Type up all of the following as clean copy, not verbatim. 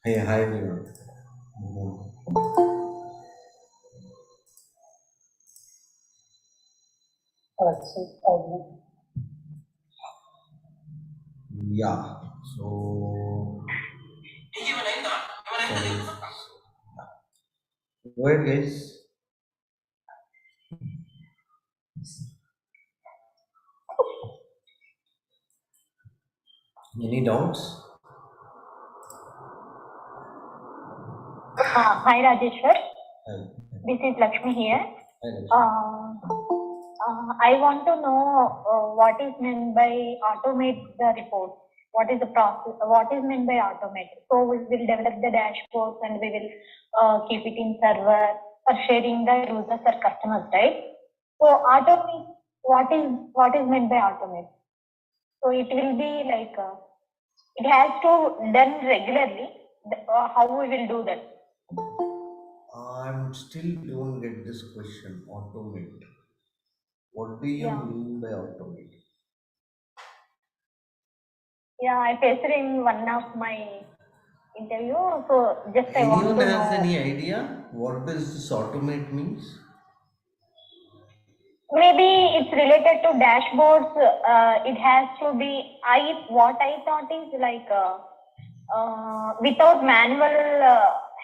Hey, hi everyone. Yeah, so go ahead, guys. Any doubts? Hi Rajeshwar, Hi. this is Lakshmi here. Hi, Lakshmi. I want to know what is meant by automate the report. What is the process? What is meant by automate? So we will develop the dashboards and we will keep it in server for sharing the users or customers, right? So automate. What is meant by automate? So it will be like it has to done regularly. How we will do that? I'm still don't get this question. Automate. What do you Yeah. mean by automate? Yeah, I faced it in one of my interview. So just I want Anyone to has know. any idea what does this automate means? Maybe it's related to dashboards. It has to be. What I thought is like without manual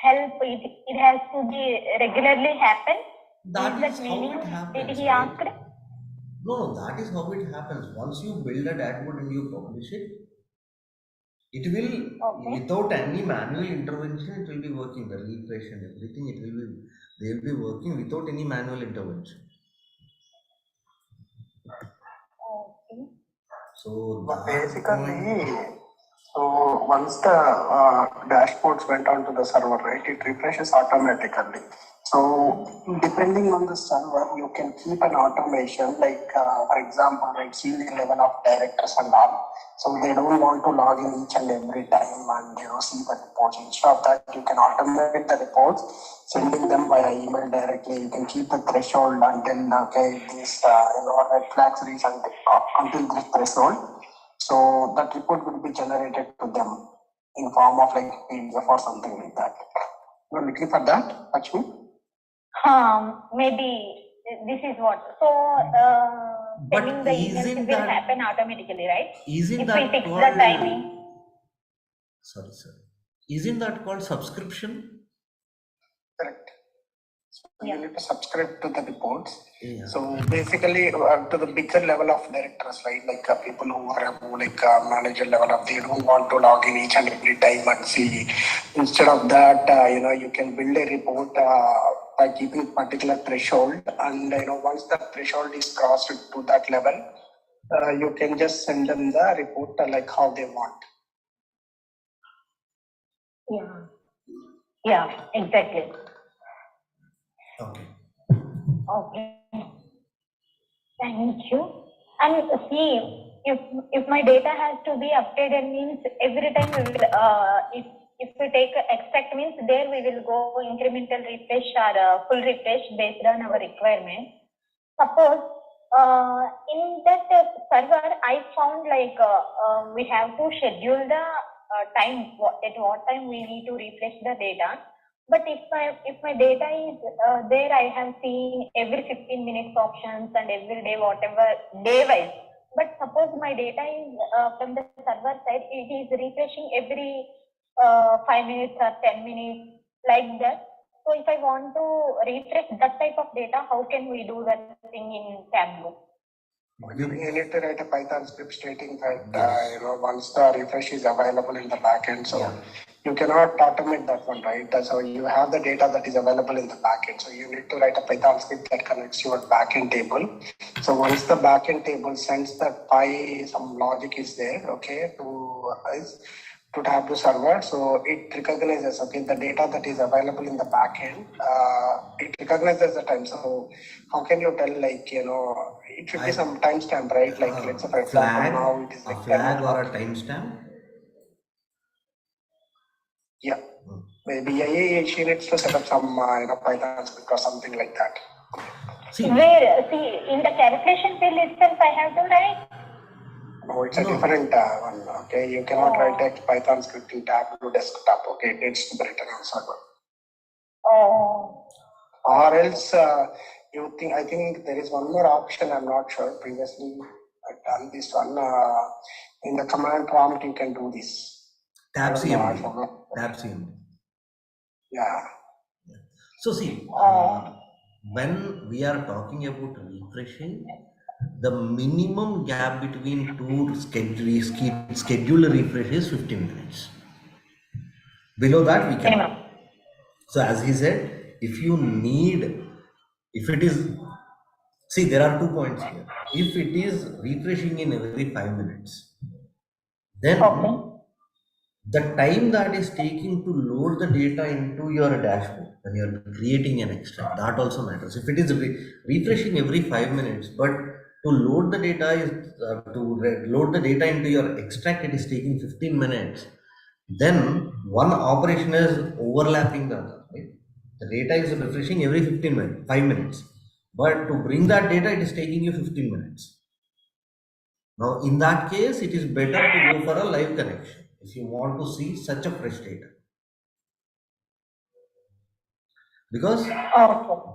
help, it has to be regularly happen. Is That that is how meaning? it Did happens, he right? ask? No, that is how it happens. Once you build a dashboard and you publish it, it will, Okay. without any manual intervention, it will be working. The refresh and everything, they will be working without any manual intervention. Okay. So But that point, basically, so once the dashboards went onto the server, right, it refreshes automatically. So depending on the server, you can keep an automation, like for example, like senior level of directors and all. So they don't want to log in each and every time and see the reports. Instead of that, you can automate the reports, sending them via email directly. You can keep the threshold until this red flags reach until this threshold. So that report will be generated to them in form of like PDF or something like that. You're looking for that, Lakshmi? Maybe this is what. So sending but the emails isn't will that happen automatically, right? isn't If we that fix the timing. called sorry, isn't that called subscription? Correct. So Yeah. you need to subscribe to the reports. Yeah. So basically, to the bigger level of directors, right? Like people who are like manager level of, they don't want to log in each and every time and see. Instead of that, you can build a report by keeping particular threshold, and once the threshold is crossed to that level, you can just send them the report like how they want. Yeah. Yeah. Exactly. Okay. Okay. Thank you. And see, if my data has to be updated, means every time we will if we take extract, means there we will go incremental refresh or full refresh based on our requirement. Suppose in that server I found like we have to schedule the time at what time we need to refresh the data. But if my data is there, I have seen every 15 minutes options and every day whatever day wise. But suppose my data is from the server side, it is refreshing every 5 minutes or 10 minutes like that. So if I want to refresh that type of data, how can we do that thing in Tableau? You need to write a Python script stating that Yes. once the refresh is available in the backend, so Yeah. you cannot automate that one, right? So you have the data that is available in the backend, so you need to write a Python script that connects your backend table. So once the backend table sends that some logic is there, okay, to us, to Tableau server, so it recognizes, okay, the data that is available in the backend, it recognizes the time. So how can you tell, like, it should be some timestamp, right? Like, let's say, for example, Flag, now it is a like 10 flag or o'clock. a timestamp. Yeah, maybe she needs to set up some, Python script or something like that. See, in the calculation field itself, I have to write. No, it's a different one. Okay, you cannot write a Python script in Tableau desktop. Okay, it needs to be written on server. Oh. Or else, you think, I think there is one more option. I'm not sure. Previously, I've done this one. In the command prompt, you can do this. Tab I CMD. forgot. Tab CMD. Yeah. So see, when we are talking about refreshing, the minimum gap between two schedule refresh is 15 minutes. Below that, we can. Minimum. So as he said, if you need, if it is, see, there are 2 points here. If it is refreshing in every 5 minutes, then the time that is taking to load the data into your dashboard when you're creating an extract, that also matters. If it is refreshing every 5 minutes, but to load the data is load the data into your extract, it is taking 15 minutes, then one operation is overlapping the other, right? The data is refreshing every 15 minutes, 5 minutes, but to bring that data, it is taking you 15 minutes. Now, in that case, it is better to go for a live connection if you want to see such a fresh data. Because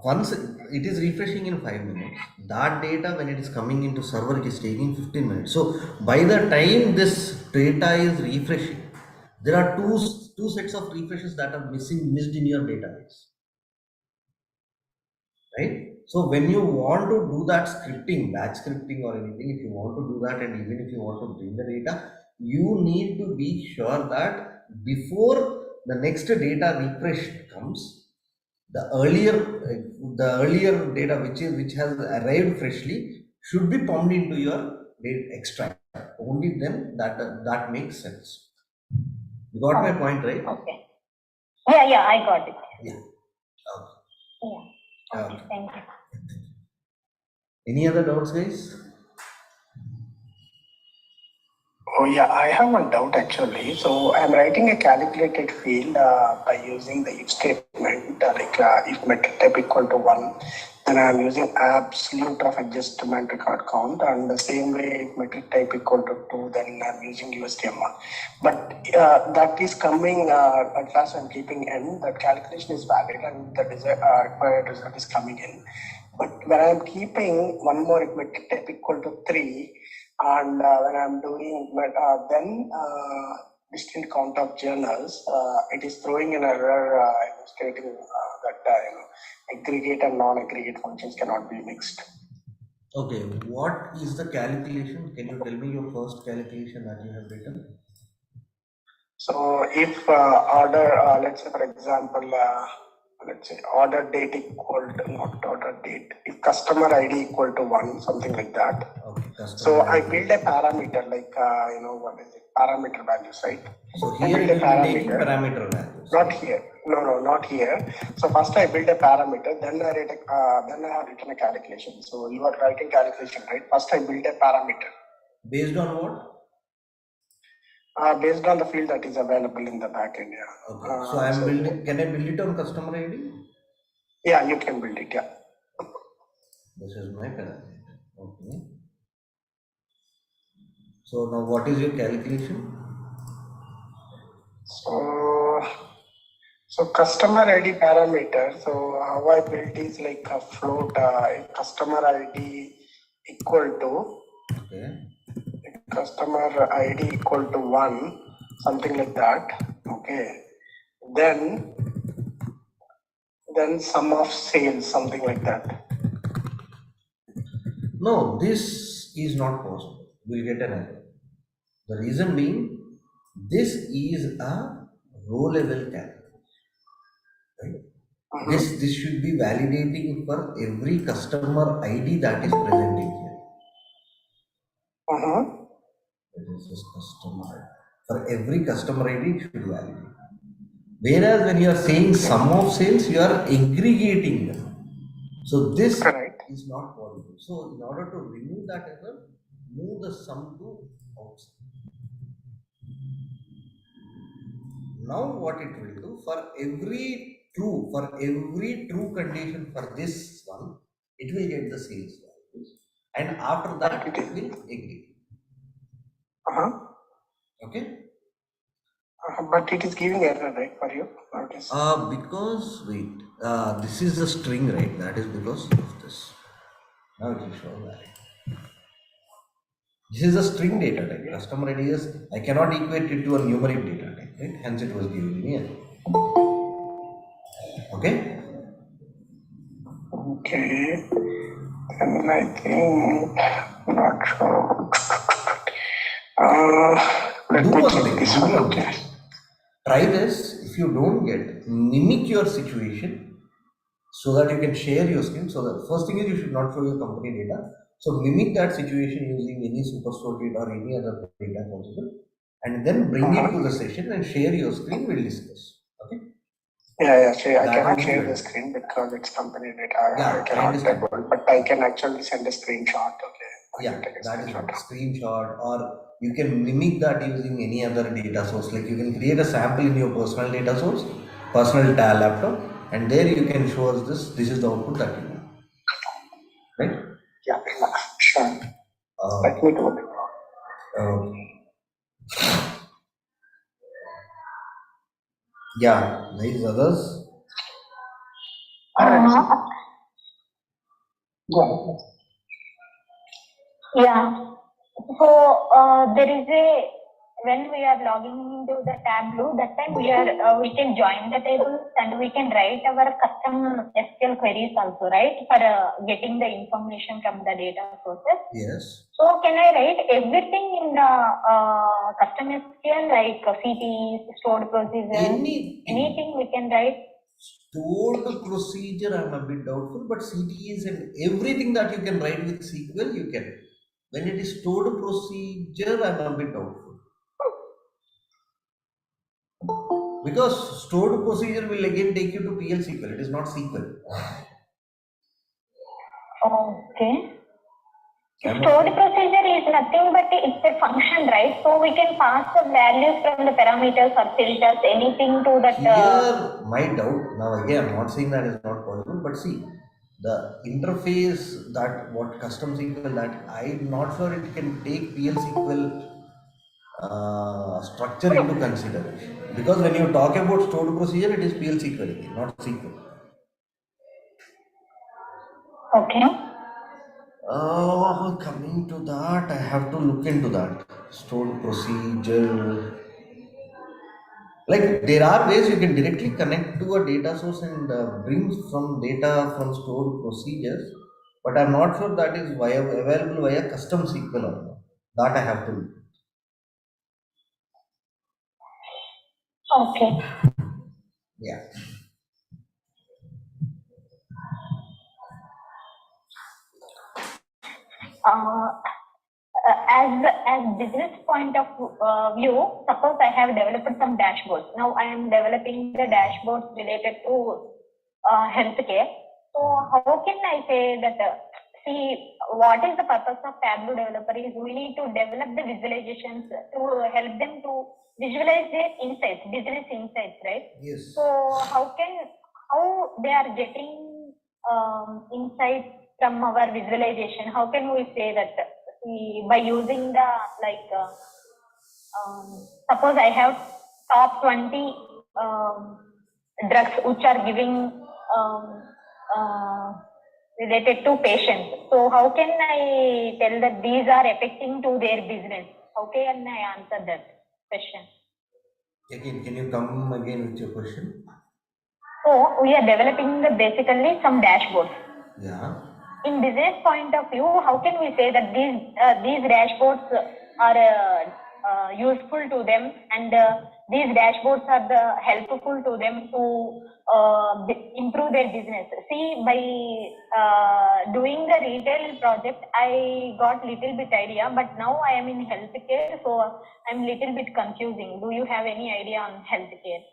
once it is refreshing in 5 minutes, that data, when it is coming into server, it is taking 15 minutes. So, by the time this data is refreshing, there are two sets of refreshes that are missed in your database. Right? So when you want to do that scripting, batch scripting or anything, if you want to do that, and even if you want to bring the data, you need to be sure that before the next data refresh comes, the earlier data which has arrived freshly should be pumped into your data extract. Only then that makes sense. You got my point, right? Okay. Yeah, I got it. Yeah. Okay. Yeah. Okay. Thank you. Any other doubts, guys? Oh yeah, I have one doubt actually. So I'm writing a calculated field by using the if statement, if metric type equal to 1, then I'm using absolute of adjustment record count, and the same way if metric type equal to 2, then I'm using USDM1. But that is coming at last I'm keeping n, that calculation is valid and the required result is coming in. But when I'm keeping one more if metric type equal to 3, and when I'm doing then distinct count of journals, it is throwing an error stating that aggregate and non-aggregate functions cannot be mixed. Okay, what is the calculation? Can you tell me your first calculation that you have written? So if order, let's say for example, let's say order date equal to, not order date, if customer ID equal to 1, something like that. Okay, so ID. I build a parameter like, what is it, parameter values, right? So here it will be taking parameter values. Not here. No, not here. So first I build a parameter, then I have written a calculation. So you are writing calculation, right? First I build a parameter. Based on what? Based on the field that is available in the backend, yeah. Okay. So I'm building. Can I build it on customer ID? Yeah, you can build it. Yeah. This is my parameter. Okay. So now, what is your calculation? So customer ID parameter. So how I built is like a float. Customer ID equal to. Okay. Customer ID equal to 1, something like that. Okay. Then sum of sales, something like that. No, this is not possible. We'll get an error. The reason being, this is a row level calculation. Right? This should be validating for every customer ID that is presenting here. This is customer ID. For every customer ID, it should validate. Whereas when you are saying sum of sales, you are aggregating them. So this is not possible. So in order to remove that error, move the sum to outside. Now what it will do, for every true condition for this one, it will get the sales values, and after that it will aggregate. Uh-huh. Okay. But it is giving error, right, for you? Notice. Because wait, this is the string, right? That is because of this. Now it will show that. This is a string data type. Customer ID is, I cannot equate it to a numeric data type, right? Hence it was giving me a. Okay. Okay. Then I think, not sure. Let Do me one check thing. this Do one. one Okay. thing. Try this. If you don't get, mimic your situation so that you can share your screen. So the first thing is you should not show your company data. So mimic that situation using any superstore data or any other data possible, and then bring it to the session and share your screen. We'll discuss. Okay. Yeah, sure. I That cannot will be share better. the screen because it's company data. Yeah, I I cannot understand. able, but I can actually send a screenshot. Okay. I Yeah, can take a that is screenshot. what, screenshot, or you can mimic that using any other data source. Like you can create a sample in your personal data source, personal laptop, and there you can show us this. This is the output that you want, right? Yeah, sure. Let me do it. Yeah, nice others. Yeah. So there is a, when we are logging into the Tableau, that time we can join the tables and we can write our custom SQL queries also, right? For getting the information from the data sources. Yes. So can I write everything in the custom SQL like CTs, stored procedures, anything we can write? Stored procedure, I'm a bit doubtful, but CTEs and everything that you can write with SQL, you can. When it is stored procedure, I'm a bit doubtful. Because stored procedure will again take you to PL SQL, it is not SQL. Okay. Stored procedure is nothing but it's a function, right? So we can pass the values from the parameters or filters, anything to that. Here, my doubt, now again, I'm not saying that is not possible, but see, the interface that what custom SQL that I'm not sure it can take PL SQL structure into consideration. Because when you talk about stored procedure, it is PL SQL, not SQL. Okay. Coming to that, I have to look into that. Stored procedure. Like there are ways you can directly connect to a data source and bring some data from stored procedures, but I'm not sure that is available via custom SQL or not. That I have to look. Okay. Yeah. As business point of view, suppose I have developed some dashboards. Now I am developing the dashboards related to healthcare. So how can I say that? See, what is the purpose of Tableau developer is we need to develop the visualizations to help them to visualize their insights, business insights, right? Yes. So how they are getting insights from our visualization? How can we say that? By using the suppose I have top 20 drugs which are giving related to patients. So how can I tell that these are affecting to their business? How can I answer that question? Again, can you come again with your question? So we are developing basically some dashboards. Yeah. In business point of view, how can we say that these dashboards are useful to them, and these dashboards are helpful to them to improve their business? See, by doing the retail project, I got little bit idea, but now I am in healthcare, so I'm little bit confusing. Do you have any idea on healthcare?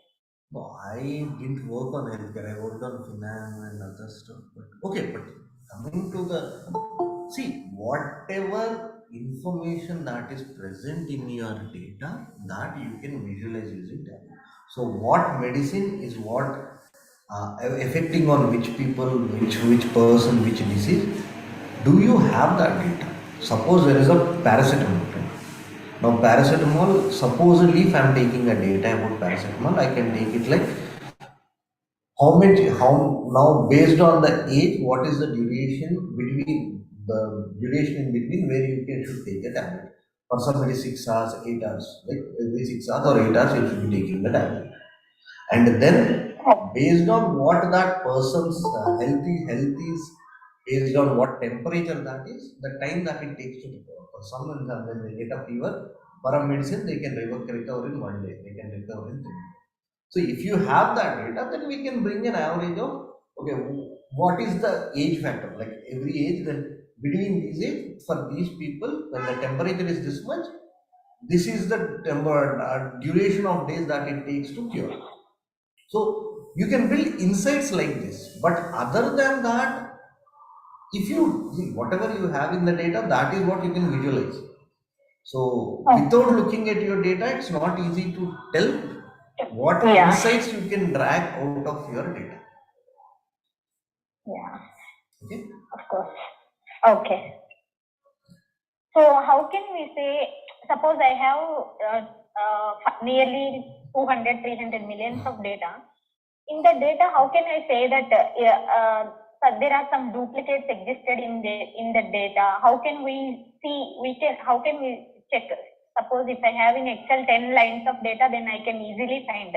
No, I didn't work on healthcare. I worked on finance and other stuff. But okay, but coming to the see, whatever information that is present in your data, that you can visualize using Tableau. So, what medicine is what affecting on which people, which person, which disease? Do you have that data? Suppose there is a paracetamol, right? Now paracetamol, supposedly if I'm taking a data about paracetamol, I can take it like how now based on the age, what is the duration in between where you can should take a tablet. For somebody 6 hours, 8 hours, like every 6 hours or 8 hours you should be taking the tablet. And then based on what that person's health is, based on what temperature that is, the time that it takes to recover. For someone when they get a fever, for a medicine they can recover in 1 day, they can recover in 3 days. So if you have that data, then we can bring an average of, okay, what is the age factor? Like every age, then between these age, for these people, when the temperature is this much, this is the duration of days that it takes to cure. So you can build insights like this. But other than that, if you see whatever you have in the data, that is what you can visualize. So without looking at your data, it's not easy to tell what insights you can drag out of your data. Yeah. Okay. Of course. Okay. So how can we say, suppose I have nearly 200, 300 millions of data. In the data, how can I say that there are some duplicates existed in the data? How can we see? How can we check? Suppose if I have in Excel 10 lines of data, then I can easily find.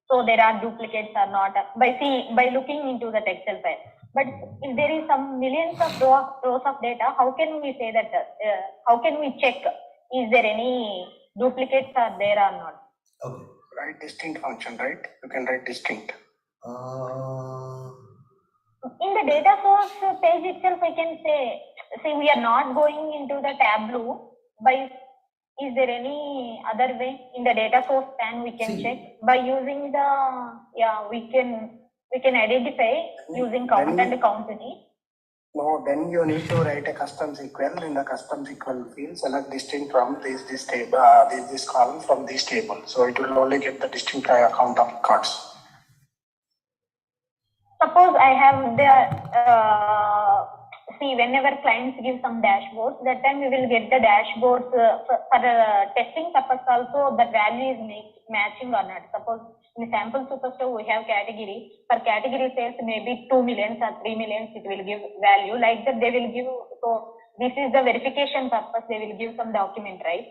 So there are duplicates or not by looking into that Excel file. But if there is some millions of rows of data, how can we say that? How can we check? Is there any duplicates are there or not? Okay. Write distinct function, right? You can write distinct. In the data source page itself, I can say, see, we are not going into the Tableau. Is there any other way in the data source pan we can check by using we can identify using count and quantity. No, then you need to write a custom SQL. In the custom SQL field, select distinct from this table, this column from this table. So it will only get the distinct count of records. Suppose I have see, whenever clients give some dashboards, that time we will get the dashboards for testing purpose also, the value is matching or not. Suppose in sample superstore we have category. For category sales, maybe 2 millions or 3 millions, it will give value. Like that they will give, so this is the verification purpose, they will give some document, right?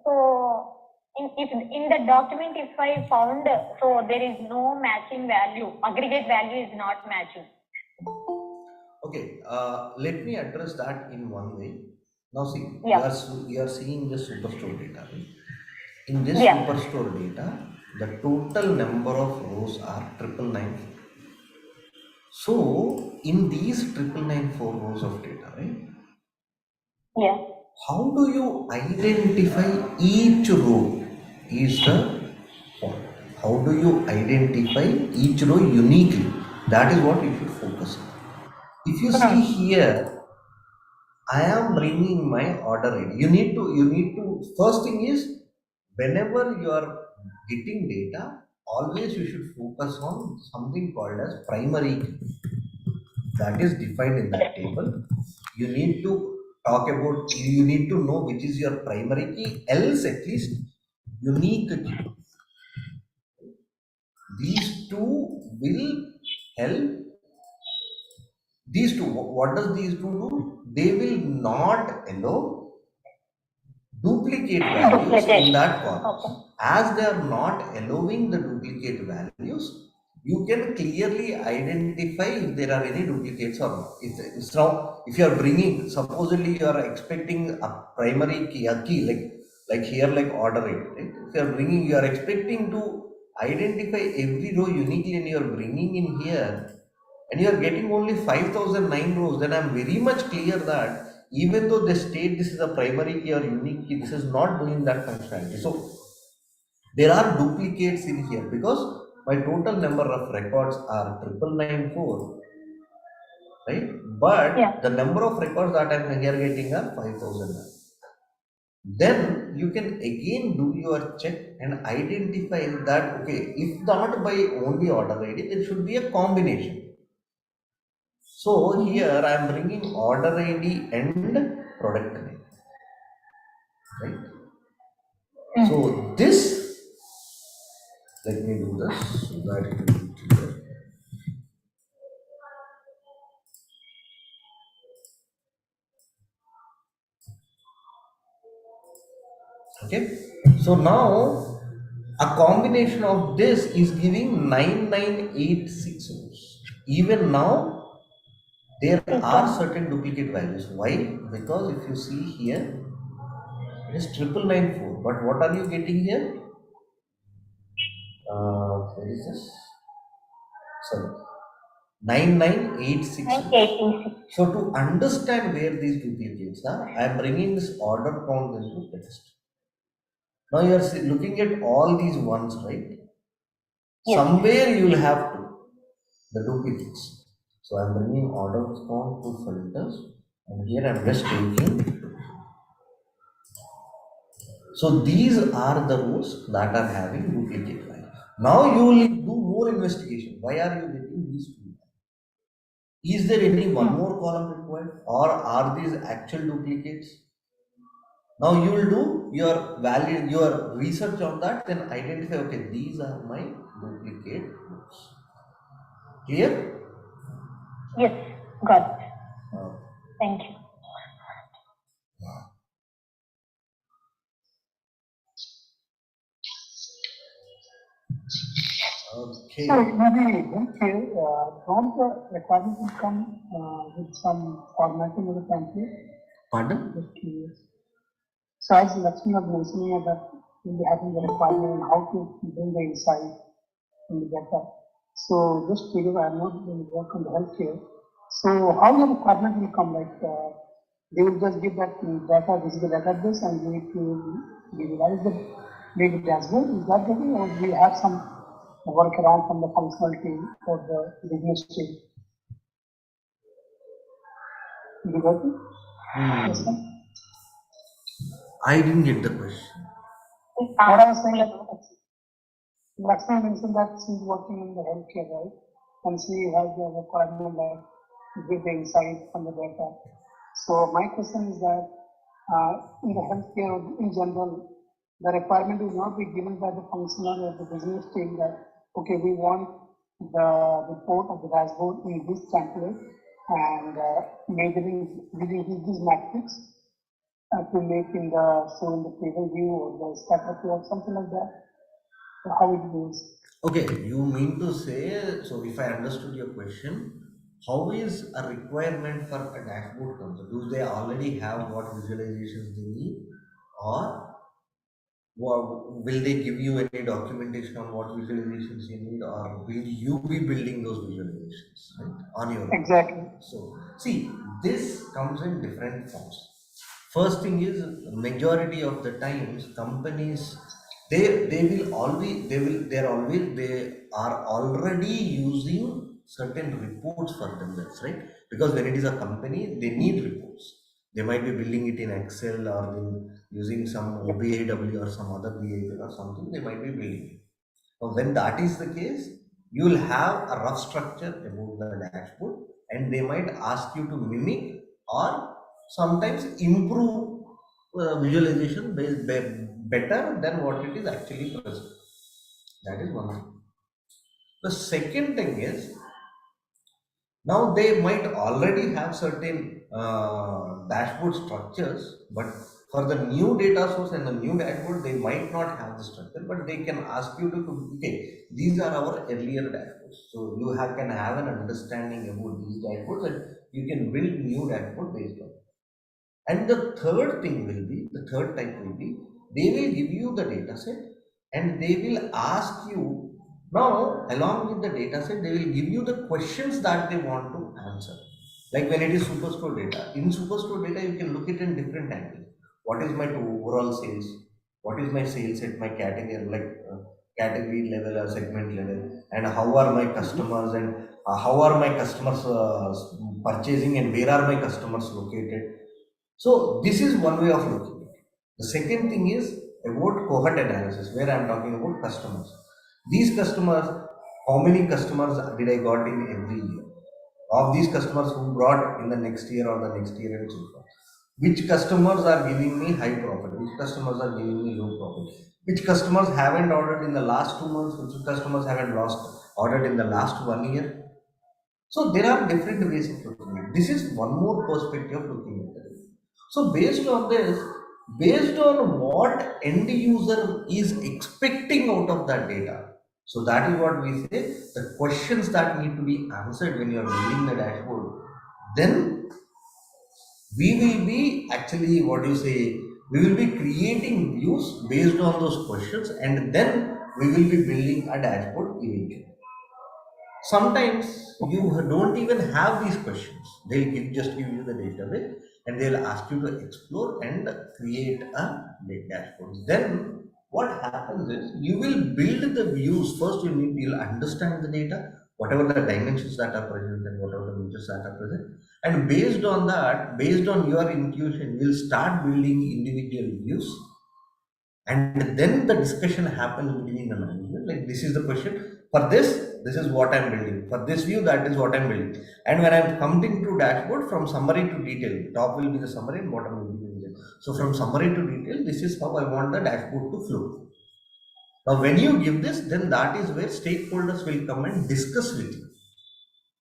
So, if in the document, if I found, so there is no matching value, aggregate value is not matching. Okay, let me address that in one way. Now see, you are seeing the superstore data. Right? In this superstore data, the total number of rows are 999. So in these 999 rows of data, right? Yeah. How do you identify each row is the point. How do you identify each row uniquely? That is what you should focus on. If you see here, I am bringing my order ID. You need to, first thing is, whenever you are getting data, always you should focus on something called as primary key. That is defined in that table. You need to you need to know which is your primary key, else at least unique key. These two will help. These two, what does these two do? They will not allow duplicate values in that column. Okay. As they are not allowing the duplicate values, you can clearly identify if there are any duplicates or not. If you are bringing, supposedly you are expecting a primary key, like here, like order rate, right? If you are bringing, you are expecting to identify every row uniquely, and you are bringing in here, and you are getting only 5009 rows, then I am very much clear that even though they state this is a primary key or unique key, this is not doing that functionality. So there are duplicates in here because my total number of records are 999, right? But the number of records that I am here getting are 5009. Then you can again do your check and identify that, okay, if not by only order ID, there should be a combination. So here I am bringing order ID and product name. right? So this, let me do this so that it will be clear. Okay, so now a combination of this is giving 9986 rows. Even now, there are certain duplicate values. Why? Because if you see here, it is 9994. But what are you getting here? Where is this? Sorry, 9986. So to understand where these duplicates are, I am bringing this order count into text. Now you are looking at all these ones, right? Yes. Somewhere you will have to the duplicates. So I am bringing order count to filters, and here I am just taking. So these are the rows that are having duplicate value. Now you will do more investigation. Why are you getting these two? Is there any one more column required, or are these actual duplicates? Now you will do your research on that, then identify, okay, these are my duplicate rows. Clear? Yes, got it. Thank you. Okay. So maybe here, don't the requirement will come with some formatting of the template? Pardon? Just curious. So as Lakshmi was mentioning that we'll be having the requirement on how to bring the insight in the data. So just curious, I'm not going to work on the healthcare. So how the requirement will come, like they will just give that data, this is the database, and we need to visualize the big dashboard. Is that the way, or we have some workaround from the functional team or the business team? You got it? Yes, sir. I didn't get the question. What I was saying, Lakshmi mentioned that she's working in the healthcare, right? And she has the requirement like to give the insight from the data. So my question is that in the healthcare in general, the requirement will not be given by the functional or the business team that, okay, we want the report of the dashboard in this template and measuring using these metrics to make in the show in the table view or the scatter plot, something like that. So how it goes. Okay, you mean to say, so if I understood your question, how is a requirement for a dashboard comes? Do they already have what visualizations they need, or will they give you any documentation on what visualizations you need, or will you be building those visualizations, right, on your own? Exactly. So see, this comes in different forms. First thing is, majority of the times companies, they will always they are already using certain reports for themselves, right? Because when it is a company, they need reports. They might be building it in Excel or using some BAW or some other behavior or something. They might be building it. Now, when that is the case, you will have a rough structure about the dashboard, and they might ask you to mimic or sometimes improve visualization better than what it is actually present. That is one thing. The second thing is, now they might already have certain dashboard structures, but for the new data source and the new dashboard, they might not have the structure, but they can ask you to, okay, these are our earlier dashboards. So you can have an understanding about these dashboards, and you can build new dashboard based on it. And the third thing will be, the third type will be, they will give you the data set and they will ask you, now along with the data set, they will give you the questions that they want to answer. Like when it is Superstore data, in Superstore data, you can look at it in different angles. What is my overall sales? What is my sales at my category, category level or segment level? And how are my customers, and how are my customers purchasing, and where are my customers located? So this is one way of looking at it. The second thing is about cohort analysis, where I am talking about customers. These customers, how many customers did I got in every year? Of these customers who brought in the next year or the next year and so forth. which customers are giving me high profit, which customers are giving me low profit, which customers haven't ordered in the last 2 months, which customers haven't ordered in the last 1 year. So there are different ways of looking at it. This is one more perspective of looking at it. So based on this, based on what end user is expecting out of that data, so that is what we say, the questions that need to be answered when you are building the dashboard, then we will be actually, what do you say, we will be creating views based on those questions, and then we will be building a dashboard eventually. Sometimes you don't even have these questions. They'll just give you the database and they'll ask you to explore and create a dashboard. Then what happens is you will build the views. First, you'll understand the data, whatever the dimensions that are present and whatever the measures that are present. And based on that, based on your intuition, you'll start building individual views, and then the discussion happens between the management, like this is the question, for this is what I'm building, for this view that is what I'm building. And when I'm coming to dashboard, from summary to detail, top will be the summary and bottom will be the detail. So from summary to detail, this is how I want the dashboard to flow. Now when you give this, then that is where stakeholders will come and discuss with you.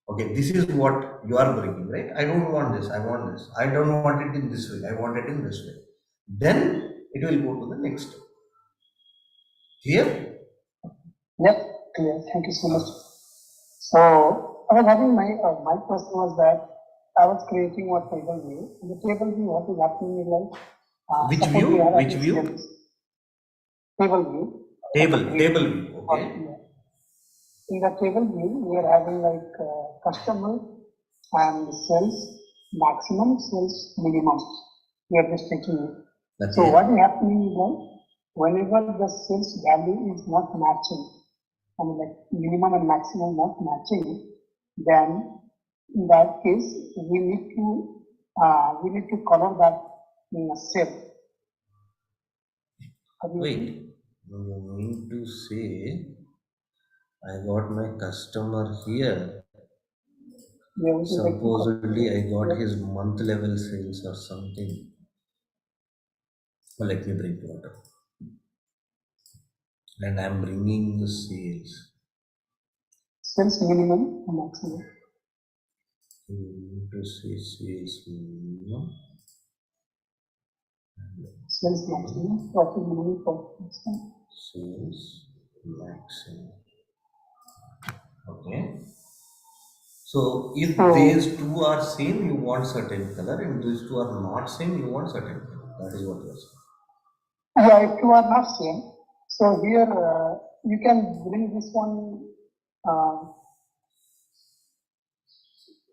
Okay, this is what you are bringing, right? I don't want this, I want this, I don't want it in this way, I want it in this way. Then it will go to the next step. Clear? Yep, clear. Thank you so much. So I was having my question was that I was creating a table view. In the table view, what is happening is like which suppose view? we have Which view? Table view. Table view. Okay. In the table view, we are having like customer and sales maximum, sales minimum. We are just taking it. Okay. So what is happening is like whenever the sales value is not matching, I mean like minimum and maximum not matching, then in that case we need to color that in a cell. Wait, you mean to say I got my customer here. Yeah, supposedly I got his month level sales or something. Well, let me drink water. And I'm bringing the sales. Sales minimum and maximum. You need to say sales minimum. Sales maximum, profit minimum, profit maximum. Sales maximum. Okay. So if these two are same, you want certain color, and these two are not same, you want certain color. That is what you are saying. Yeah, if two are not same, so here you can bring this one.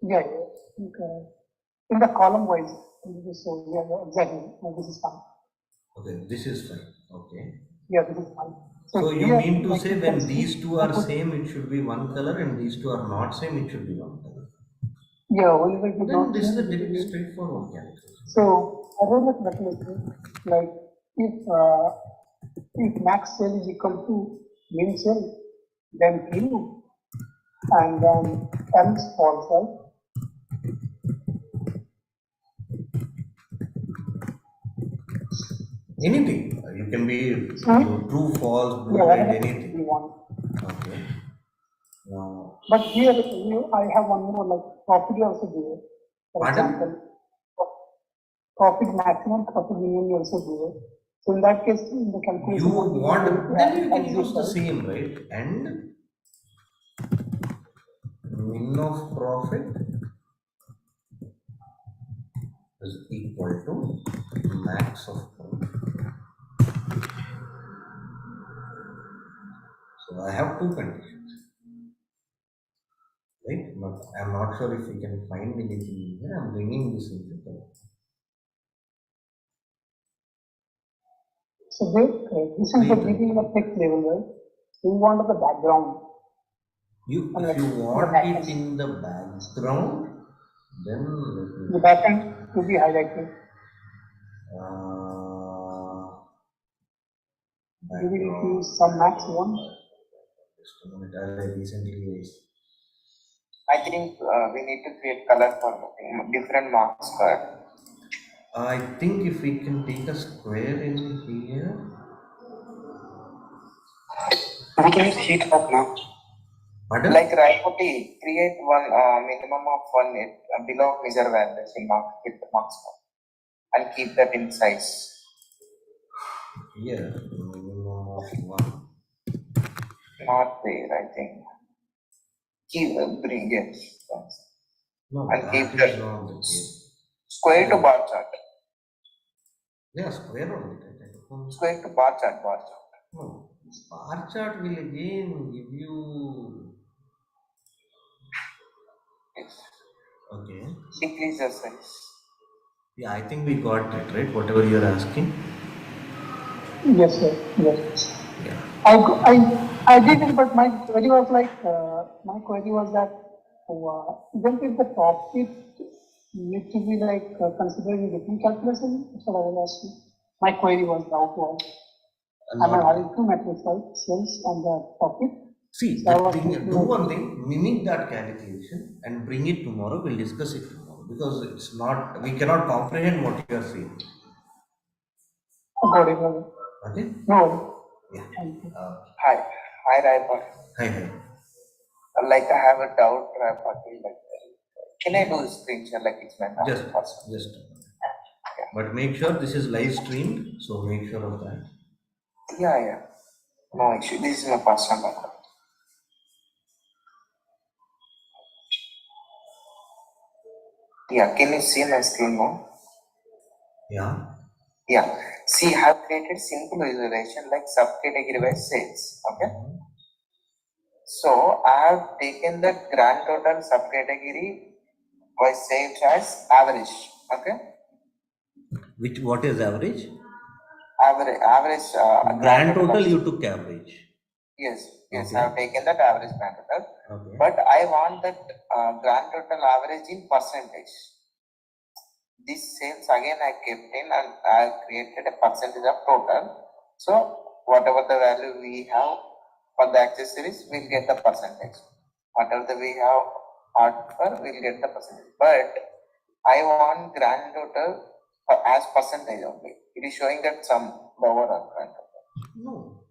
Yeah, okay. In the column wise. So yeah, exactly. This is fine. Okay, this is fine. Okay. Yeah, this is fine. So you mean to say when these two are same, it should be one color, and these two are not same, it should be one color. Yeah, then this is a very straightforward calculation. So I wrote that mechanism like if max cell is equal to min cell, then true, and then else false, right? Anything. You can be true, false, boolean, anything. You want. Okay. But here I have one more like profit also there. For example, profit maximum, profit minimum also there. So in that case, in the calculation, you want, then you can use the same, right? And min of profit is equal to max of profit. So I have two conditions, right? But I'm not sure if we can find anything here. I'm bringing this into the. So this is the beginning of text level, right? So you want the background. If you want it in the background, then the backend to be highlighted. You will use some max one. Just a minute, I recently. I think we need to create color for different marks. I think if we can take a square in here. We can use heat map now. Pardon? Like Rayapati, create one minimum of one below measure values in mark with marks and keep that in size. Here, minimum of 1. Not there, I think. Keep bring it. No, And that keep is that not the case. square to bar chart. Yeah, square only. Right? Square to bar chart, bar chart. No, bar chart will again give you. Yes. Okay. Decrease the size. Yeah, I think we got it, right? Whatever you're asking. Yes, sir. Yes. Yeah. I did it, but my query was that isn't it the profit need to be considered in different calculation? That's what I was asking. My query was am I having two metrics, right? Sales and the profit. See, So I the was thing, thinking do one thing, mimic that calculation and bring it tomorrow. We'll discuss it tomorrow because it's not, we cannot comprehend what you are saying. got it. Okay? No. Yeah. Thank you. Hi, Rayapati. Hi. Like I have a doubt, Rayapati. Like, can I do a screen share like it's meant? Just. But make sure this is live streamed, so make sure of that. Yeah. No issue. This is my personal account. Yeah, can you see my screen now? Yeah. Yeah. See, I have created simple visualization like subcategory wise sales. Okay. So I have taken the grand total subcategory wise sales as average. Okay. What is average? Average Grand total you took average. Yes, Okay. I have taken that average grand total. Okay. But I want that grand total average in percentage. This sales again I kept in and I created a percentage of total. So whatever the value we have for the accessories, we'll get the percentage. Whatever we have offer, we'll get the percentage. But I want grand total as percentage only. It is showing that the overall grand total. No.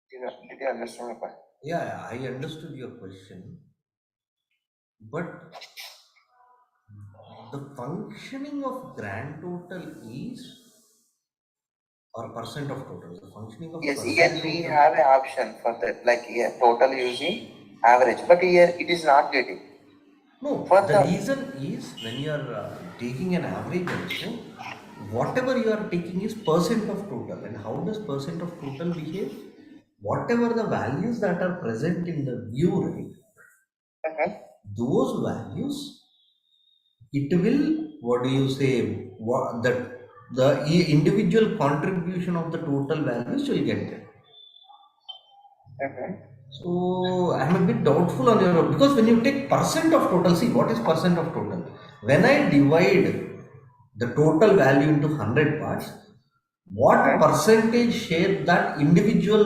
Did you understand the point? Yeah, I understood your question. But the functioning of grand total is or percent of total. The functioning of Yes, percent here we total. have an option for that, like here total using average, but here it is not getting. No, For the reason is when you are taking an average also, whatever you are taking is percent of total. And how does percent of total behave? Whatever the values that are present in the view, right? Those values, it will, what do you say, the individual contribution of the total values will get there. So I'm a bit doubtful on your, because when you take percent of total, see what is percent of total? When I divide the total value into 100 parts, what percentage share that individual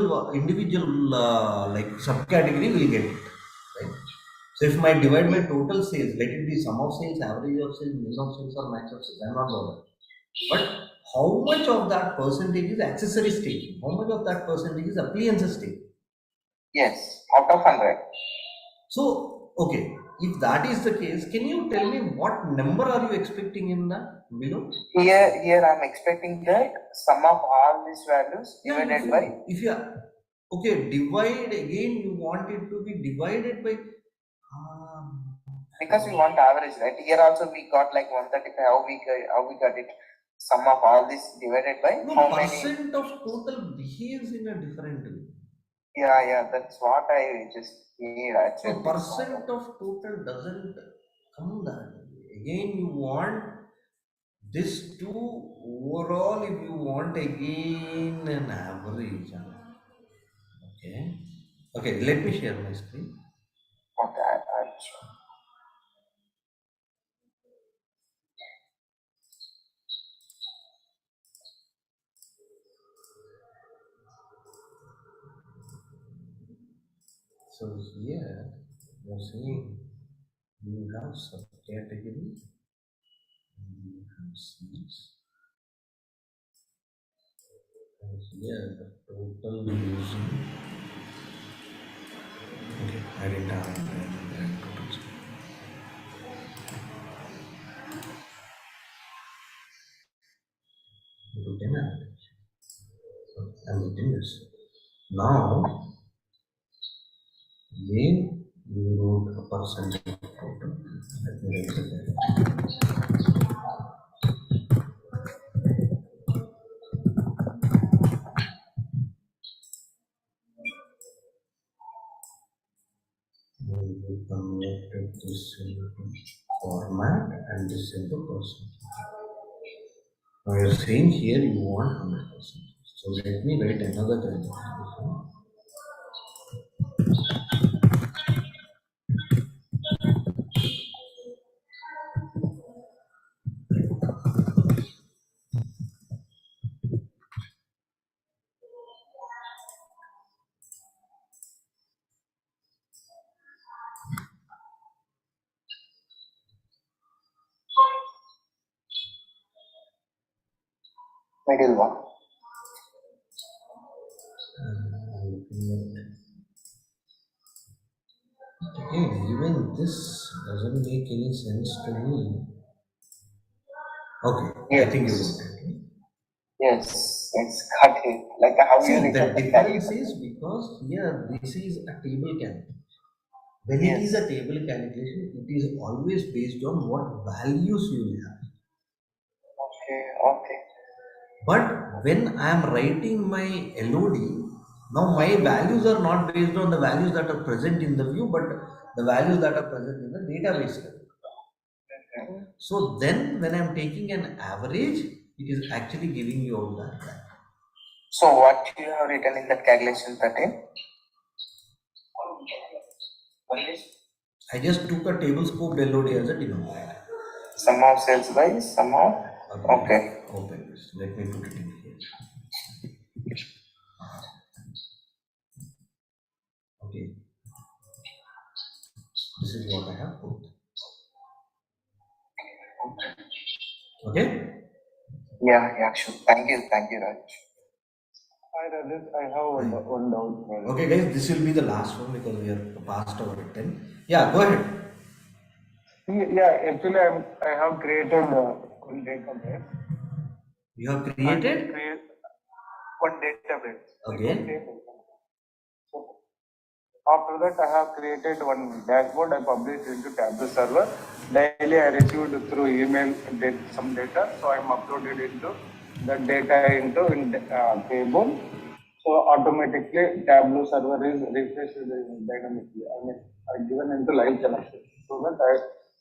like subcategory will get it, right? So if I divide my total sales, let it be sum of sales, average of sales, mean of sales, or max of sales, I'm not bothered. But how much of that percentage is accessories taking? How much of that percentage is appliances taking? Yes, out of 100. So, okay, if that is the case, can you tell me what number are you expecting in that below? Here I'm expecting that sum of all these values divided by. If you are, okay, divide again, you want it to be divided by. Because we want average, right? Here also we got like 135. How we got it? Sum of all this divided by No, how percent many? of total behaves in a different way. Yeah, that's what I just need actually. So percent of total doesn't come that way. Again, you want this to overall, if you want again an average. Okay, let me share my screen. Okay, So here you're saying you have subcategory, analysis. And here the total using. Okay, I didn't have totals. Go to 10 analysis. I'm getting this. Now, again, you wrote a percentage of total. Let me write it there. You converted this into format and this into percentage. Now you're saying here you want 100%. So let me write another calculation. Middle one. I'm looking at again, even this doesn't make any sense to me. Okay, I think you got it. Yes, it's cut it. Like how See, you the return the difference calculation. is because here this is a table calculation. When it is a table calculation, it is always based on what values you have. Okay. But when I am writing my LOD, now my values are not based on the values that are present in the view, but the values that are present in the database. So then when I am taking an average, it is actually giving you all that value. So what you have written in that calculation 13? I just took a table scope LOD as a denominator. Sum of sales by sum of. Okay. Open this. Let me put it in here. Okay. This is what I have put. Okay? Yeah, sure. Thank you, Raj. Hi Rajesh, I have one doubt. Okay, guys, this will be the last one because we are past our 10. Yeah, go ahead. Yeah, actually I have created one database. You have created? One database. Okay. One table. So after that I have created one dashboard I published into Tableau server. Daily I received through email some data, so I am uploaded into that data into table. So automatically Tableau server is refreshed dynamically. I mean, I given into live connection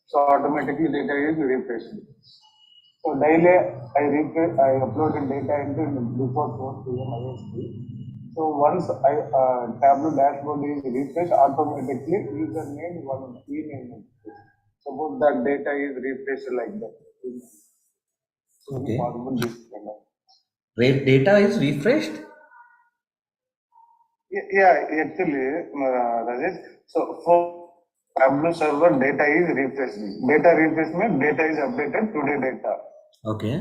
so automatically data is refreshed. So daily I uploaded data into before 4 p.m. IST. So once Tableau dashboard is refreshed, automatically username one email. Suppose that data is refreshed like that. So Okay. possible this kind of. Data is refreshed? Yeah, actually, Rajesh, so for Tableau server, data is refreshed. Data refresh means data is updated today data. Okay.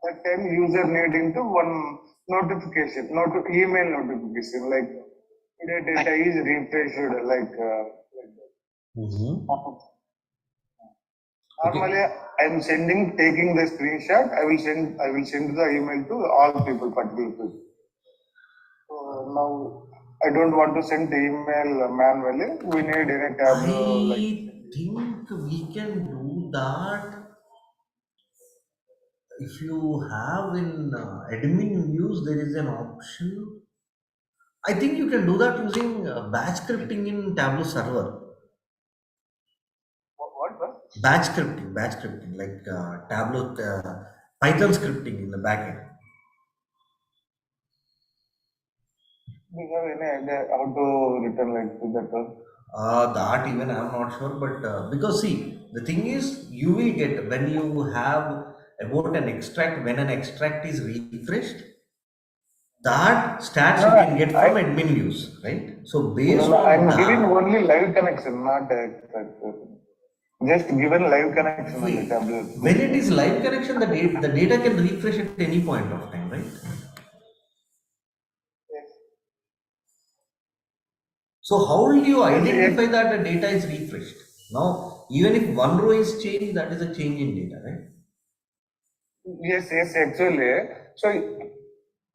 That time user need into one notification, email notification, like today data is refreshed, like that. Normally, I am taking the screenshot. I will send the email to all people, particular people. So now I don't want to send the email manually. We need in a Tableau. I think we can do that if you have in admin views, there is an option. I think you can do that using batch scripting in Tableau server. What? Batch scripting, like Tableau, Python scripting in the backend. Do you have any idea how to return like that one? That even I'm not sure, but because see, the thing is, you will get when you have about an extract, when an extract is refreshed, that stats you can get from admin views, right? So based on I'm that, giving only live connection, not extract. Just given live connection on the Wait, Tableau. when it is live connection, the data can refresh at any point of time, right? So how will you identify that the data is refreshed? Now, even if one row is changed, that is a change in data, right? Yes, actually. So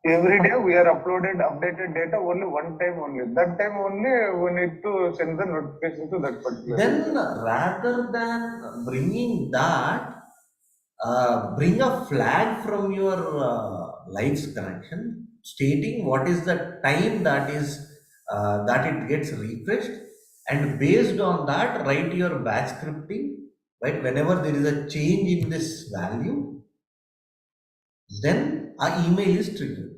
every day we are updated data only one time only. That time only we need to send the notification to that particular. Then rather than bringing that, bring a flag from your live's connection stating what is the time that it gets refreshed, and based on that write your batch scripting, right? Whenever there is a change in this value, then our email is triggered.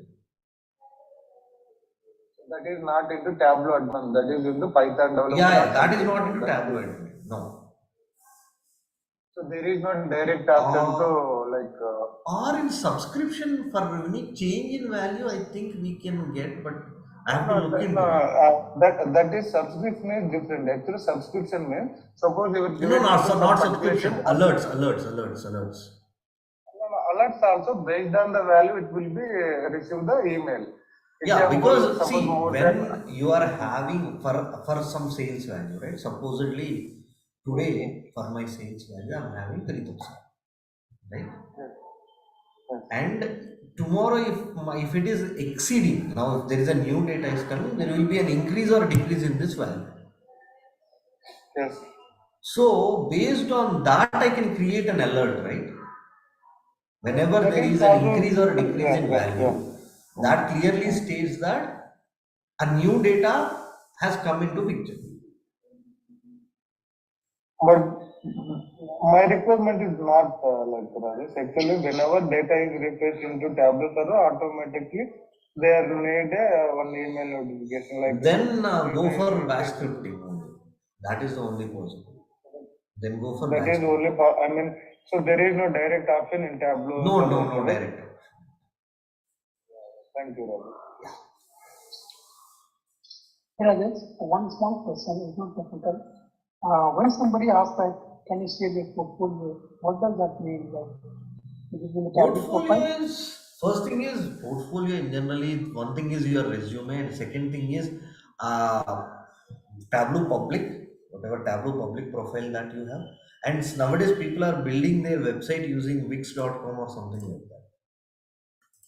That is not into Tableau admin. That is into Python development. Yeah, that is not into Tableau admin. No. So there is no direct option to like. Or in subscription for any change in value, I think we can get, but I have to look into it. That is subscription is different. Actually, subscription means suppose you will. No, not subscription. Alerts. No, alerts also based on the value it will be receive the email. Yeah, because see, when you are having for some sales value, right? Supposedly today for my sales value, I'm having 3,000, right? And tomorrow, if it is exceeding, now if there is a new data is coming, there will be an increase or decrease in this value. Yes. So based on that, I can create an alert, right? Whenever there is an increase or decrease in value, that clearly states that a new data has come into picture. But my requirement is not like Rajesh. Actually, whenever data is refreshed into Tableau server, automatically there need one email notification. Like then go for batch scripting only. That is the only possible. Then go for that is only. I mean, so there is no direct option in Tableau. No direct option. Thank you, Rajesh. Rajesh, one small question is not difficult. When somebody asks like, can you share your portfolio? What does that mean? Portfolio is, first thing is portfolio in generally, one thing is your resume, and second thing is Tableau public, whatever Tableau public profile that you have. And nowadays people are building their website using Wix.com or something like that,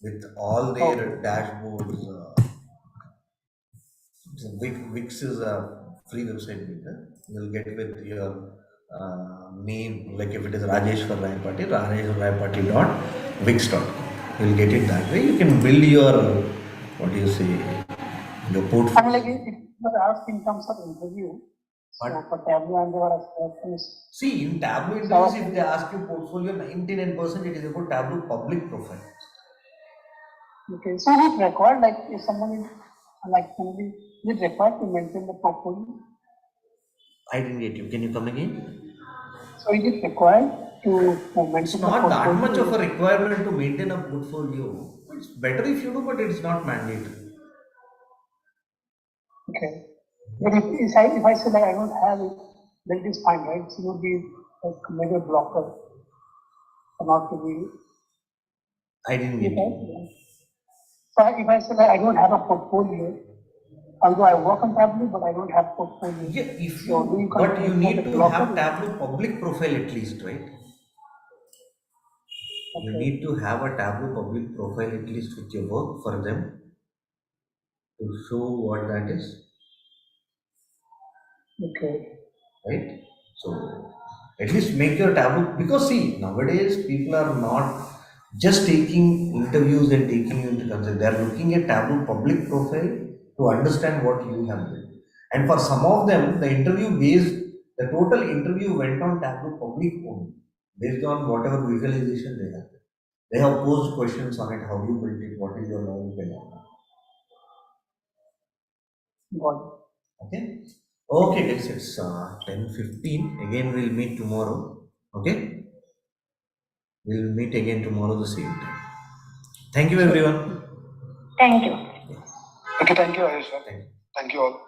with all their dashboards. Wix is a free website builder. You'll get with your name, like if it is Rajesh for Rayapati, Rayapati.wix.com. You'll get it that way. You can build your, what do you say, your portfolio. I mean, like it was asked in terms of interview. So for Tableau and there see, in Tableau interviews, if they ask you portfolio, 99% it is about Tableau public profile. Okay, so is it required, like if someone is like somebody, is it required to maintain the portfolio? I didn't get you. Can you come again? So is it required to maintain it's the not portfolio? that much of a requirement to maintain a portfolio. It's better if you do, but it's not mandatory. Okay. But if I say like I don't have it, then it is fine, right? So it would be like major blocker for not to be. I didn't get you. So if I say like I don't have a portfolio, although I work on Tableau, but I don't have portfolio. Yeah, if you, but you need to have Tableau public profile at least, right? Okay. You need to have a Tableau public profile at least with your work for them to show what that is. Okay. Right? So at least make your Tableau, because see, nowadays people are not just taking interviews and taking you into consideration. They are looking at Tableau public profile to understand what you have built. And for some of them, the total interview went on Tableau public only, based on whatever visualization they have. They have posed questions on it, how you built it, what is your knowledge and all that. Got it. Okay. Okay, guys, it's 10:15. Again, we'll meet tomorrow. Okay? We'll meet again tomorrow the same time. Thank you, everyone. Thank you. Okay, thank you, Ayesha. Thank you all.